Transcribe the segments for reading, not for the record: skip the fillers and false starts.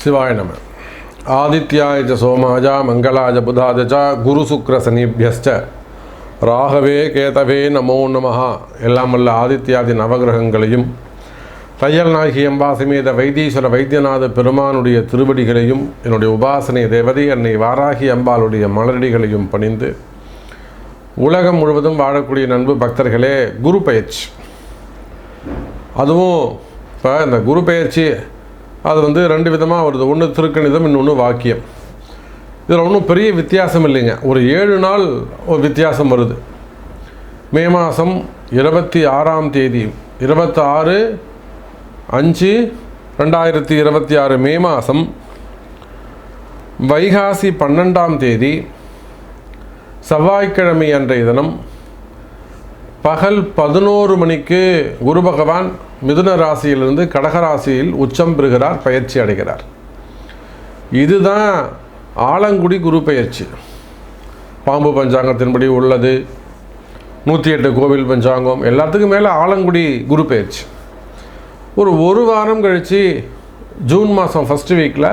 சிவாய நம. ஆதித்யாய ச சோமாய மங்களாய புதாய ச குரு சுக்ர சனிபியஸ்ச ராகவே கேதவே நமோ நமஹ. எல்லாம் வல்ல ஆதித்யாதி நவகிரகங்களையும் தையல் நாயகி அம்பா சமேத வைத்தீஸ்வர வைத்தியநாத பெருமானுடைய திருவடிகளையும் என்னுடைய உபாசனை தேவதை அன்னை வாராகி அம்பாளுடைய மலரடிகளையும் பணிந்து உலகம் முழுவதும் வாழக்கூடிய நண்பு பக்தர்களே, குரு பயிற்சி. அதுவும் இப்போ இந்த குரு பயிற்சி அது ரெண்டு விதமாக வருது. ஒன்று திருக்கணிதம், இன்னொன்று வாக்கியம். இதில் ஒன்றும் பெரிய வித்தியாசம் இல்லைங்க. ஒரு 7 நாள் ஒரு வித்தியாசம் வருது. மே மாதம் 26ஆம் தேதி 26/5/2026 மே மாதம், வைகாசி 12ஆம் தேதி செவ்வாய்க்கிழமை அன்றைய தினம் பகல் 11 மணிக்கு குரு பகவான் மிதுன ராசியிலிருந்து கடகராசியில் உச்சம் பெறுகிறார், பயிற்சி அடைகிறார். இதுதான் ஆலங்குடி குரு பயிற்சி. பாம்பு பஞ்சாங்கத்தின்படி உள்ளது. 108 கோவில் பஞ்சாங்கம் எல்லாத்துக்கும் மேலே ஆலங்குடி குரு பயிற்சி. ஒரு வாரம் கழித்து ஜூன் மாதம் ஃபஸ்ட் வீக்கில்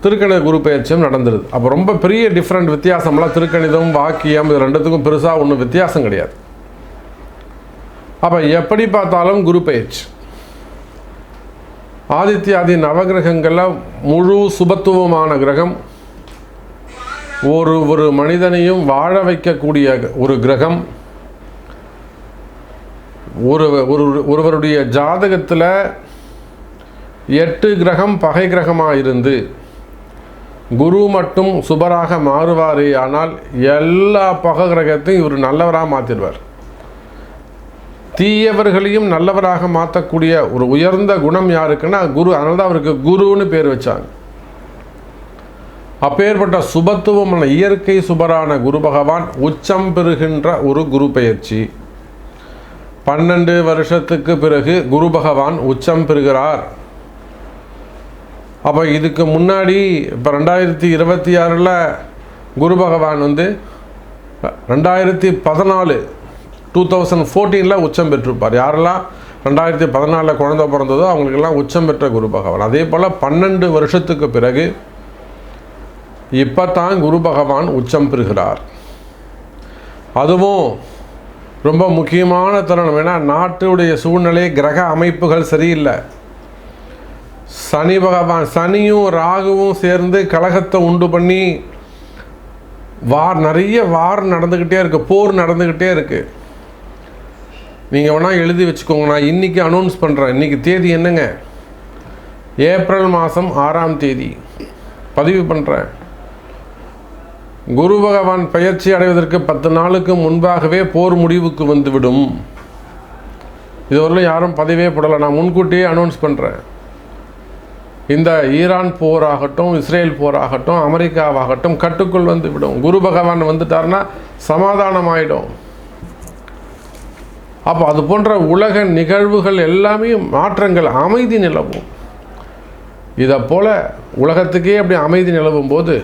திருக்கணித குரு பயிற்சியும் நடந்துருது. அப்போ ரொம்ப பெரிய டிஃப்ரெண்ட் வித்தியாசம்லாம் திருக்கணிதம் வாக்கியம் இது ரெண்டுத்துக்கும் பெருசாக ஒன்றும் வித்தியாசம் கிடையாது. அப்போ எப்படி பார்த்தாலும் குரு பயிற்சி. ஆதித்யாதி நவகிரகங்களில் முழு சுபத்துவமான கிரகம், ஒரு மனிதனையும் வாழ வைக்கக்கூடிய ஒரு கிரகம். ஒருவருடைய ஜாதகத்தில் 8 கிரகம் பகை கிரகமாக இருந்து குரு மட்டும் சுபராக மாறுவாரே, ஆனால் எல்லா பகை கிரகத்தையும் இவர் நல்லவராக மாற்றிடுவார். தீயவர்களையும் நல்லவராக மாற்றக்கூடிய ஒரு உயர்ந்த குணம் யாருக்குன்னா குரு. அதனால தான் அவருக்கு குருன்னு பேர் வச்சாங்க. அப்பேற்பட்ட சுபத்துவமான இயற்கை சுபரான குரு பகவான் உச்சம் பெறுகின்ற ஒரு குரு பயிற்சி. 12 வருஷத்துக்கு பிறகு குரு பகவான் உச்சம் பெறுகிறார். அப்போ இதுக்கு முன்னாடி இப்போ 2026 குரு பகவான் 2014 உச்சம் பெற்றிருப்பார். யாரெல்லாம் 2014 குழந்தை பிறந்ததோ அவங்களுக்கெல்லாம் உச்சம் பெற்ற குரு பகவான். அதே போல் 12 வருஷத்துக்கு பிறகு இப்போ தான் குரு பகவான் உச்சம் பெறுகிறார். அதுவும் ரொம்ப முக்கியமான தருணம். ஏன்னா நாட்டுடைய சூழ்நிலை, கிரக அமைப்புகள் சரியில்லை. சனி பகவான், சனியும் ராகுவும் சேர்ந்து கலகத்தை உண்டு பண்ணி நிறைய வார் நடந்துக்கிட்டே இருக்குது, போர் நடந்துக்கிட்டே இருக்குது. நீங்கள் வேணால் எழுதி வச்சுக்கோங்க, நான் இன்றைக்கி அனௌன்ஸ் பண்ணுறேன். இன்றைக்கி தேதி என்னங்க? ஏப்ரல் மாதம் 6ஆம் தேதி பதிவு பண்ணுறேன். குரு பகவான் பயிற்சி அடைவதற்கு 10 நாளுக்கு முன்பாகவே போர் முடிவுக்கு வந்துவிடும். இதுவரையிலும் யாரும் பதிவே போடலை, நான் முன்கூட்டியே அனௌன்ஸ் பண்ணுறேன். இந்த ஈரான் போராகட்டும், இஸ்ரேல் போராகட்டும், அமெரிக்காவாகட்டும் கட்டுக்குள் வந்துவிடும். குரு பகவான் வந்துட்டார்னா சமாதானம் ஆகிடும். அப்போ அது போன்ற உலக நிகழ்வுகள் எல்லாமே மாற்றங்கள், அமைதி நிலவும். இதை போல் உலகத்துக்கே அப்படி அமைதி நிலவும் போது,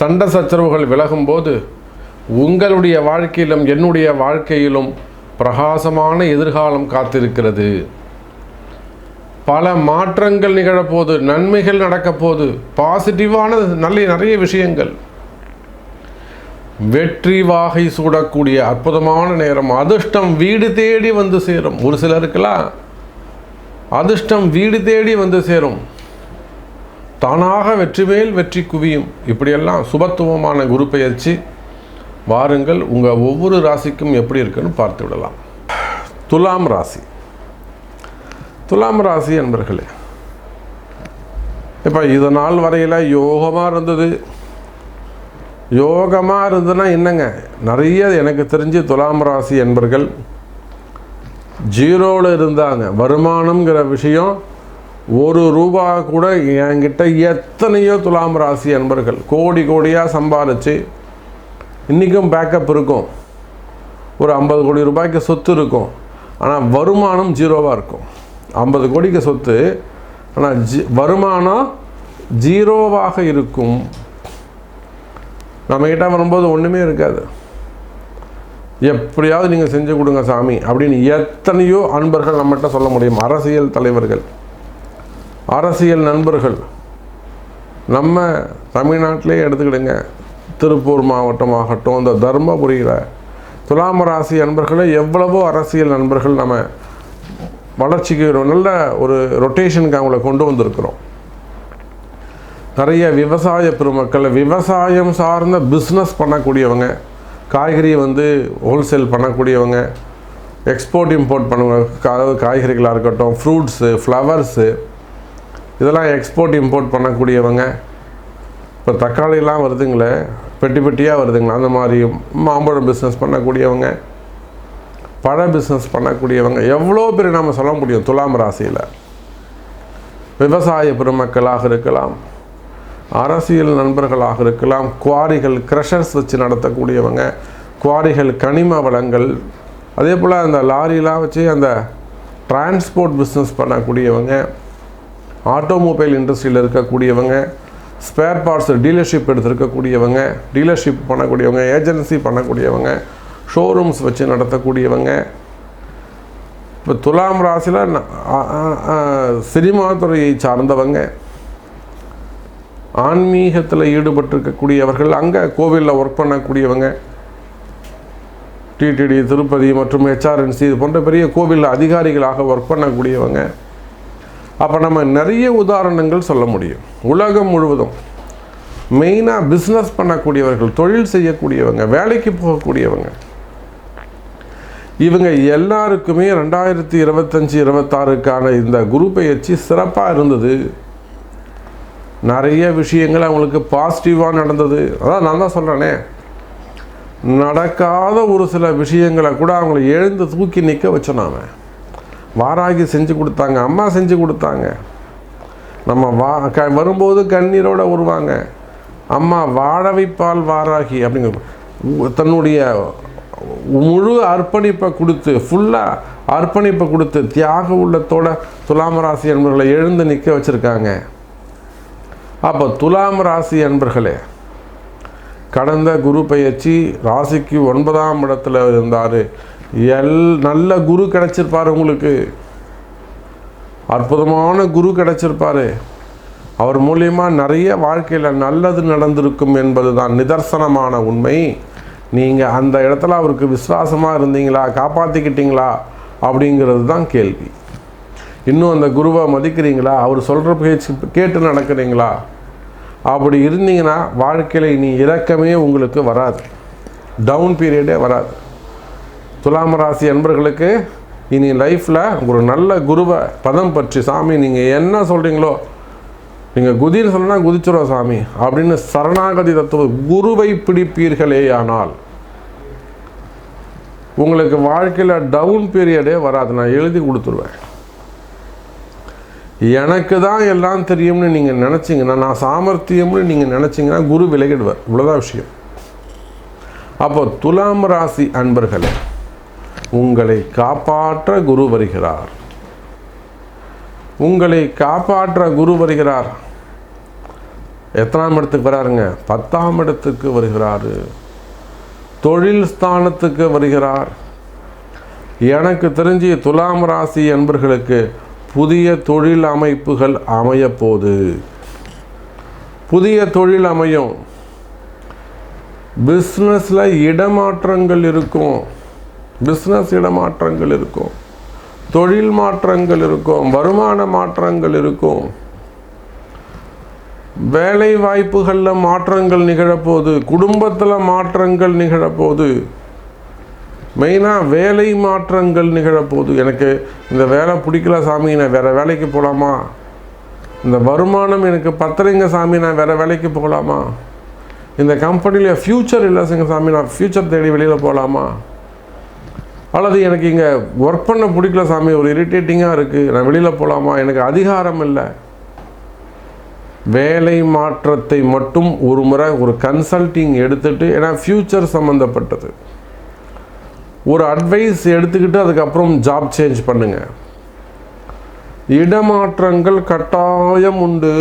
சண்டை சச்சரவுகள் விலகும்போது, உங்களுடைய வாழ்க்கையிலும் என்னுடைய வாழ்க்கையிலும் பிரகாசமான எதிர்காலம் காத்திருக்கிறது. பல மாற்றங்கள் நிகழப்போது, நன்மைகள் நடக்கப்போது, பாசிட்டிவான நிறைய விஷயங்கள். வெற்றி வாகை சூடக்கூடிய அற்புதமான நேரம். அதிர்ஷ்டம் வீடு தேடி வந்து சேரும். ஒரு சிலருக்கெல்லாம் அதிர்ஷ்டம் வீடு தேடி வந்து சேரும். தானாக வெற்றி மேல் வெற்றி குவியும். இப்படியெல்லாம் சுபத்துவமான குரு பயிற்சி. வாருங்கள், உங்கள் ஒவ்வொரு ராசிக்கும் எப்படி இருக்குன்னு பார்த்து விடலாம். துலாம் ராசி. துலாம் ராசி என்பர்களே, இப்போ இது நாள் வரையில் யோகமாக இருந்தது. யோகமாக இருந்ததுன்னா என்னங்க, நிறைய எனக்கு தெரிஞ்சு துலாம் ராசி என்பர்கள் 0வில் இருந்தாங்க. வருமானம்ங்கிற விஷயம் ₹1 கூட என்கிட்ட எத்தனையோ துலாம் ராசி என்பர்கள் கோடியாக சம்பாதிச்சு இன்றைக்கும் பேக்கப் இருக்கும். ஒரு 50 கோடி ரூபாய்க்கு சொத்து இருக்கும், ஆனால் வருமானம் 0வாக இருக்கும். 50 கோடிக்கு சொத்து, ஆனால் வருமானம் 0வாக இருக்கும். நம்மக்கிட்ட வரும்போது ஒன்றுமே இருக்காது. எப்படியாவது நீங்கள் செஞ்சு கொடுங்க சாமி அப்படின்னு எத்தனையோ அன்பர்கள் நம்மகிட்ட சொல்ல முடியும். அரசியல் தலைவர்கள், அரசியல் நண்பர்கள், நம்ம தமிழ்நாட்டிலே எடுத்துக்கிடுங்க, திருப்பூர் மாவட்டமாகட்டும், இந்த தர்மபுரியில் துலாம் ராசி அன்பர்களை எவ்வளவோ அரசியல் நண்பர்கள் நம்ம வளர்ச்சிக்கு நல்ல ஒரு ரொட்டேஷனுக்கு அவங்கள கொண்டு வந்திருக்கிறோம். நிறைய விவசாய பெருமக்கள், விவசாயம் சார்ந்த பிஸ்னஸ் பண்ணக்கூடியவங்க, காய்கறி ஹோல்சேல் பண்ணக்கூடியவங்க, எக்ஸ்போர்ட் இம்போர்ட் பண்ணுவாங்க. அதாவது காய்கறிகளாக இருக்கட்டும், ஃப்ரூட்ஸு, ஃப்ளவர்ஸு, இதெல்லாம் எக்ஸ்போர்ட் இம்போர்ட் பண்ணக்கூடியவங்க. இப்போ தக்காளிலாம் வருதுங்களே, பெட்டி பெட்டியாக வருதுங்களா, அந்த மாதிரி மாம்பழம் பிஸ்னஸ் பண்ணக்கூடியவங்க, பழ பிஸ்னஸ் பண்ணக்கூடியவங்க, எவ்வளோ பேர் நாம் சொல்ல முடியும். துலாம் ராசியில் விவசாய பெருமக்களாக இருக்கலாம், அரசியல் நண்பர்களாக இருக்கலாம், குவாரிகள், க்ரஷர்ஸ் வச்சு நடத்தக்கூடியவங்க, குவாரிகள், கனிம வளங்கள், அதே போல் அந்த லாரிலாம் வச்சு அந்த டிரான்ஸ்போர்ட் பிஸ்னஸ் பண்ணக்கூடியவங்க, ஆட்டோமொபைல் இண்டஸ்ட்ரியில் இருக்கக்கூடியவங்க, ஸ்பேர் பார்ட்ஸ் டீலர்ஷிப் எடுத்துருக்கக்கூடியவங்க, டீலர்ஷிப் பண்ணக்கூடியவங்க, ஏஜென்சி பண்ணக்கூடியவங்க, ஷோரூம்ஸ் வச்சு நடத்தக்கூடியவங்க. இப்போ துலாம் ராசியில் சினிமா துறையை சார்ந்தவங்க, ஆன்மீகத்தில் ஈடுபட்டிருக்கக்கூடியவர்கள், அங்கே கோவிலில் ஒர்க் பண்ணக்கூடியவங்க, டிடிடி, திருப்பதி மற்றும் ஹெச்ஆர்என்சி இது போன்ற பெரிய கோவிலில் அதிகாரிகளாக ஒர்க் பண்ணக்கூடியவங்க. அப்போ நம்ம நிறைய உதாரணங்கள் சொல்ல முடியும். உலகம் முழுவதும் மெயினாக பிஸ்னஸ் பண்ணக்கூடியவர்கள், தொழில் செய்யக்கூடியவங்க, வேலைக்கு போகக்கூடியவங்க, இவங்க எல்லாருக்குமே 2025-26க்கான இந்த குரு பெயர்ச்சி சிறப்பாக இருந்தது. நிறைய விஷயங்கள் அவங்களுக்கு பாசிட்டிவாக நடந்தது. அதான் நான் தான் சொல்கிறேனே, நடக்காத ஒரு சில விஷயங்களை கூட அவங்கள எழுந்து தூக்கி நிற்க வச்சோம். வாராகி செஞ்சு கொடுத்தாங்க, அம்மா செஞ்சு கொடுத்தாங்க. நம்ம வரும்போது கண்ணீரோடு வருவாங்க. அம்மா வாழ வைப்பால் வாராகி அப்படிங்கிற தன்னுடைய முழு அர்ப்பணிப்பை கொடுத்து, ஃபுல்லாக அர்ப்பணிப்பை கொடுத்து, தியாக உள்ளத்தோட துலாம் ராசி அன்பர்களை எழுந்து நிற்க வச்சுருக்காங்க. அப்போ துலாம் ராசி அன்பர்களே, கடந்த குரு பெயர்ச்சி ராசிக்கு 9ஆம் இடத்துல இருந்தார். நல்ல குரு கிடச்சிருப்பார், உங்களுக்கு அற்புதமான குரு கிடச்சிருப்பார். அவர் மூலியமாக நிறைய வாழ்க்கையில் நல்லது நடந்திருக்கும் என்பது தான் நிதர்சனமான உண்மை. நீங்கள் அந்த இடத்துல அவருக்கு விசுவாசமாக இருந்தீங்களா, காப்பாற்றிக்கிட்டீங்களா அப்படிங்கிறது தான் கேள்வி. இன்னும் அந்த குருவை மதிக்கிறீங்களா, அவர் சொல்கிற பேச்சு கேட்டு நடக்கிறீங்களா? அப்படி இருந்தீங்கன்னா வாழ்க்கையில் இனி இறக்கமே உங்களுக்கு வராது, டவுன் பீரியடே வராது. துலாம் ராசி அன்பர்களுக்கு இனி லைஃப்பில் ஒரு நல்ல குருவை பதம் பற்றி, சாமி நீங்கள் என்ன சொல்கிறீங்களோ, நீங்கள் குதின்னு சொன்னால் குதிச்சுருவோம் சாமி அப்படின்னு சரணாகதி தத்துவ குருவை பிடிப்பீர்களே ஆனால் உங்களுக்கு வாழ்க்கையில் டவுன் பீரியடே வராது. நான் எழுதி கொடுத்துருவேன். எனக்கு தான் எல்லாம் தெரியும்னு நீங்கள் நினச்சிங்கன்னா, நான் சாமர்த்தியம்னு நீங்கள் நினச்சிங்கன்னா குரு விலகிடுவார். இவ்வளோதான் விஷயம். அப்போ துலாம் ராசி அன்பர்களே, உங்களை காப்பாற்ற குரு வருகிறார். உங்களை காப்பாற்ற குரு வருகிறார். எத்தனாம் இடத்துக்கு வராருங்க? 10ஆம் இடத்துக்கு வருகிறாரு. தொழில் ஸ்தானத்துக்கு வருகிறார். எனக்கு தெரிஞ்சு துலாம் ராசி அன்பர்களுக்கு புதிய தொழில் அமைப்புகள் அமையப்போகுது. புதிய தொழில் அமையும். பிஸ்னஸில் இடமாற்றங்கள் இருக்கும். பிஸ்னஸ் இடமாற்றங்கள் இருக்கும், தொழில் மாற்றங்கள் இருக்கும், வருமான மாற்றங்கள் இருக்கும், வேலை வாய்ப்புகளில் மாற்றங்கள் நிகழப்போகுது, குடும்பத்தில் மாற்றங்கள் நிகழப்போகுது. மெயினாக வேலை மாற்றங்கள் நிகழப்போகுது. எனக்கு இந்த வேலை பிடிக்கல சாமி, நான் வேறு வேலைக்கு போகலாமா? இந்த வருமானம் எனக்கு பத்தலைங்க சாமி, நான் வேறு வேலைக்கு போகலாமா? இந்த கம்பெனியில் ஃப்யூச்சர் இல்லை சாமி, நான் ஃப்யூச்சர் தேடி வெளியில் போகலாமா? அல்லது எனக்கு இங்கே ஒர்க் பண்ண பிடிக்கல சாமி, ஒரு இரிட்டேட்டிங்காக இருக்குது, நான் வெளியில் போகலாமா? எனக்கு அதிகாரம் இல்லை. வேலை மாற்றத்தை மட்டும் ஒரு முறை ஒரு கன்சல்டிங் எடுத்துகிட்டு, ஏன்னா ஃப்யூச்சர் சம்மந்தப்பட்டது, ஒரு அட்வைஸ் எடுத்துக்கிட்டு அதுக்கப்புறம் ஜாப் சேஞ்ச் பண்ணுங்கள். இடமாற்றங்கள் கட்டாயம் உண்டு.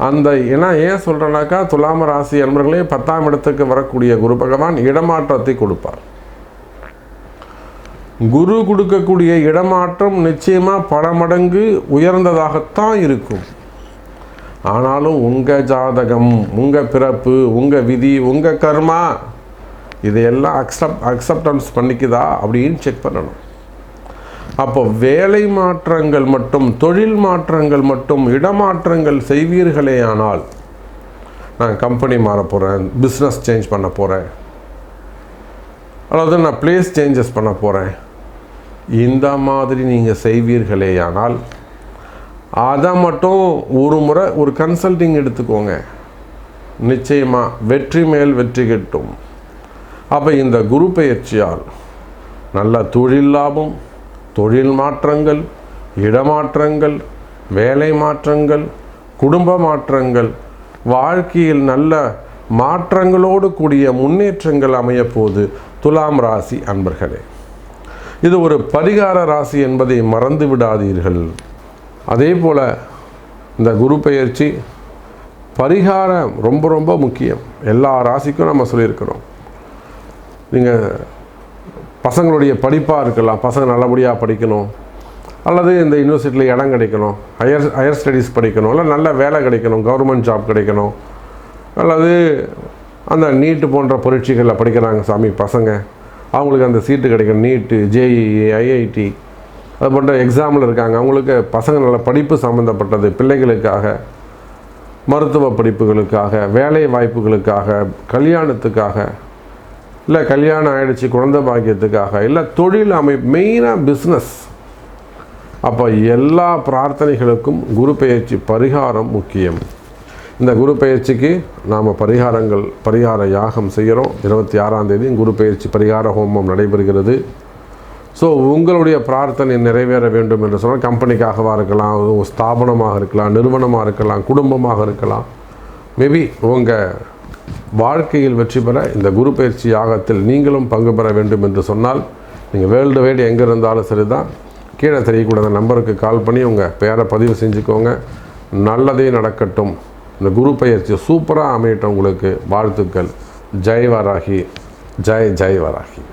அந்த ஏன்னா ஏன் சொல்கிறேன்னாக்கா, துலாம் ராசி அன்பர்களே, 10ஆம் இடத்துக்கு வரக்கூடிய குரு பகவான் இடமாற்றத்தை கொடுப்பார். குரு கொடுக்கக்கூடிய இடமாற்றம் நிச்சயமாக பல மடங்கு உயர்ந்ததாகத்தான் இருக்கும். ஆனாலும் உங்கள் ஜாதகம், உங்கள் பிறப்பு, உங்கள் விதி, உங்கள் கர்மா இதையெல்லாம் அக்செப்டன்ஸ் பண்ணிக்குதா அப்படின்னு செக் பண்ணணும். அப்போ வேலை மாற்றங்கள் மட்டும், தொழில் மாற்றங்கள் மட்டும், இடமாற்றங்கள் செய்வீர்களே ஆனால், நான் கம்பெனி மாற போகிறேன், பிஸ்னஸ் சேஞ்ச் பண்ண போகிறேன், அதாவது நான் பிளேஸ் சேஞ்சஸ் பண்ண போகிறேன், இந்த மாதிரி நீங்கள் செய்வீர்களே ஆனால் அதை மட்டும் ஒரு முறை ஒரு கன்சல்டிங் எடுத்துக்கோங்க. நிச்சயமாக வெற்றி மேல் வெற்றி கிட்டும். அப்போ இந்த குரு பெயர்ச்சியால் நல்ல தொழில் லாபம், தொழில் மாற்றங்கள், இடமாற்றங்கள், வேலை மாற்றங்கள், குடும்ப மாற்றங்கள், வாழ்க்கையில் நல்ல மாற்றங்களோடு கூடிய முன்னேற்றங்கள் அமையப்போது துலாம் ராசி அன்பர்களே. இது ஒரு பரிகார ராசி என்பதை மறந்து விடாதீர்கள். அதே போல் இந்த குரு பெயர்ச்சி பரிகாரம் ரொம்ப ரொம்ப முக்கியம். எல்லா ராசிக்கும் நம்ம சொல்லியிருக்கிறோம். நீங்கள் பசங்களுடைய படிப்பாக இருக்கலாம், பசங்க நல்லபடியாக படிக்கணும், அல்லது இந்த யூனிவர்சிட்டியில் இடம் கிடைக்கணும், ஹையர் ஸ்டடீஸ் படிக்கணும், இல்லை நல்ல வேலை கிடைக்கணும், கவர்மெண்ட் ஜாப் கிடைக்கணும், அல்லது அந்த நீட்டு போன்ற பரீட்சைகளில் படிக்கிறாங்க சாமி பசங்க, அவங்களுக்கு அந்த சீட்டு கிடைக்கணும், நீட்டு, ஜேஇஇ, ஐஐடி அது போன்ற எக்ஸாமில் இருக்காங்க, அவங்களுக்கு பசங்க நல்ல படிப்பு சம்மந்தப்பட்டது, பிள்ளைகளுக்காக, மருத்துவ படிப்புகளுக்காக, வேலை வாய்ப்புகளுக்காக, கல்யாணத்துக்காக, இல்லை கல்யாணம் ஆகிடுச்சு குழந்தை பாக்கியத்துக்காக, இல்லை தொழில் மெயினாக பிஸ்னஸ். அப்போ எல்லா பிரார்த்தனைகளுக்கும் குரு பெயர்ச்சி பரிகாரம் முக்கியம். இந்த குரு பெயர்ச்சிக்கு நாம் பரிகார யாகம் செய்கிறோம். 26ஆம் தேதி குரு பெயர்ச்சி பரிகார ஹோமம் நடைபெறுகிறது. ஸோ உங்களுடைய பிரார்த்தனை நிறைவேற வேண்டும் என்று சொன்னால் கம்பெனிக்காகவாக இருக்கலாம், ஸ்தாபனமாக இருக்கலாம், நிறுவனமாக இருக்கலாம், குடும்பமாக இருக்கலாம், மேபி உங்கள் வாழ்க்கையில் வெற்றி பெற இந்த குரு பயிற்சி யாகத்தில் நீங்களும் பங்கு பெற வேண்டும் என்று சொன்னால் நீங்கள் வேர்ல்டு வைடு எங்கே இருந்தாலும் சரி தான், கீழே தெரியக்கூடாத நம்பருக்கு கால் பண்ணி உங்கள் பேரை பதிவு செஞ்சுக்கோங்க. நல்லதே நடக்கட்டும். இந்த குரு பயிற்சி சூப்பராக அமையட்டும். உங்களுக்கு வாழ்த்துக்கள். ஜெய் வராகி, ஜெய் வராகி.